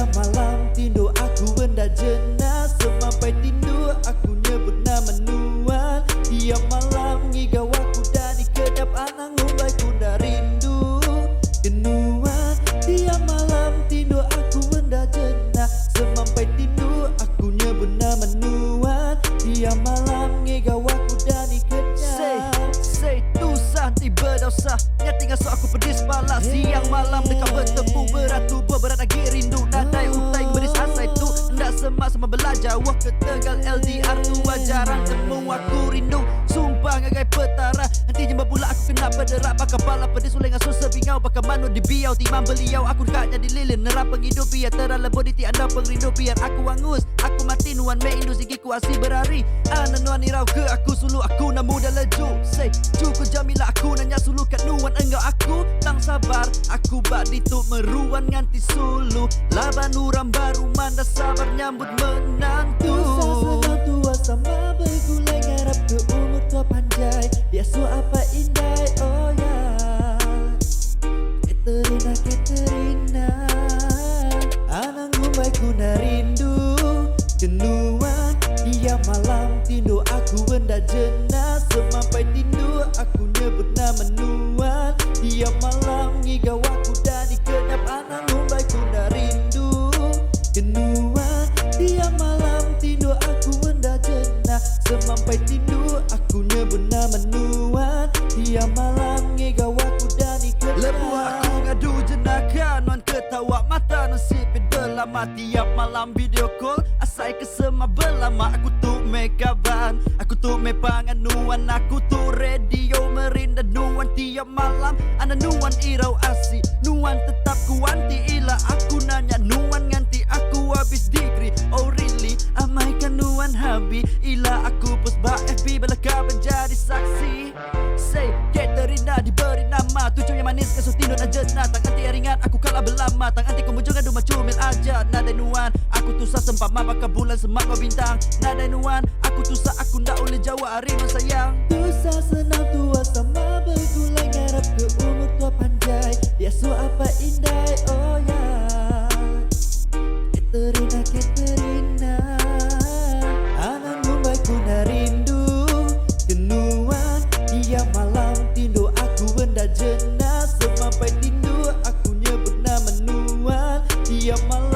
Tiap malam tidur aku benda jenas, semampai tidur aku nyebut nama Nuan. Tiap malam ngigau aku dan kedap anang ngumbai ku dah rindu Nuan. Tiap malam tidur aku benda jenas, semampai tidur aku nyebut nama Nuan. Tiap malam ngigau aku dan kedap. Say tusah tiba dosa nya tinggal so aku pedis pala. Siang malam dekat bertemu berat tubuh berat lagi rindu. Nadai utai beris asai tu hendak semak sama belajar. Wah ketegal LDR tu jarang temu aku rindu. Sumpah ngagai petara nanti jembat pula aku kena pederak. Bakal pala pedis uleng asu sebingau. Bakal manu di biau timang beliau. Aku dekat jadi lilin nerap penghidup. Biar terlalu di ti anda pengrindu. Biar aku angus aku mati nuan me indu sigiku asih berari. Nuan irau ke aku sulu aku nak muda leju. Say cukup jamilah aku nanya sulu kat nuan enggak aku tang sabar. Aku bak dituk meruan nganti sulu. Laban uram baru mana sabar nyambut menantu. Tusah senang tua sama bergulai ngarap ke umur tua panjai. Biasa apa indai oh ya Katerina Anang ngumbai ku na rindu Nuan. Tiap malam tidur aku benda jenas, semampai tidur aku nyebut nama Nuan. Tiap malam ngigau aku dan kedap anang ngumbai ku na rindu Nuan. Tiap malam tidur aku benda jenas, semampai tidur aku nyebut nama Nuan. Tiap malam ngigau aku dan kedap. Lebu aku ngadu jenaka non ketawa mata nasib berlama. Tiap malam video call asai kesema berlama. Aku tu megaban, aku tu mepangan nuan. Aku tu radio merinda nuan. Tiap malam ana nuan irau asi. Nuan tetap kuanti ila aku nanya nuan nganti aku habis degree. Oh really amaikan nuan habi ila aku post ba FB belaka menjadi saksi. Say Katerina diberi nama tujuh yang manis kesu tidur dan jenah. Tak anti ringan aku kalah berlama. Tak anti kemunjungan rumah cumil aja. Nadai nuan aku tusah sempat mabaka bulan semak bintang. Nadai nuan aku tusah aku ndak boleh jawab hari non sayang. Tusah senang tua sama bergulai ngarap ke umur tua panjai. Biasa apa indai oh ya Katerina Anang ngumbai ku na rindu Nuan. Tiap malam tidur aku benda jenas, semampai tidur aku nyebut nama Nuan. Tiap malam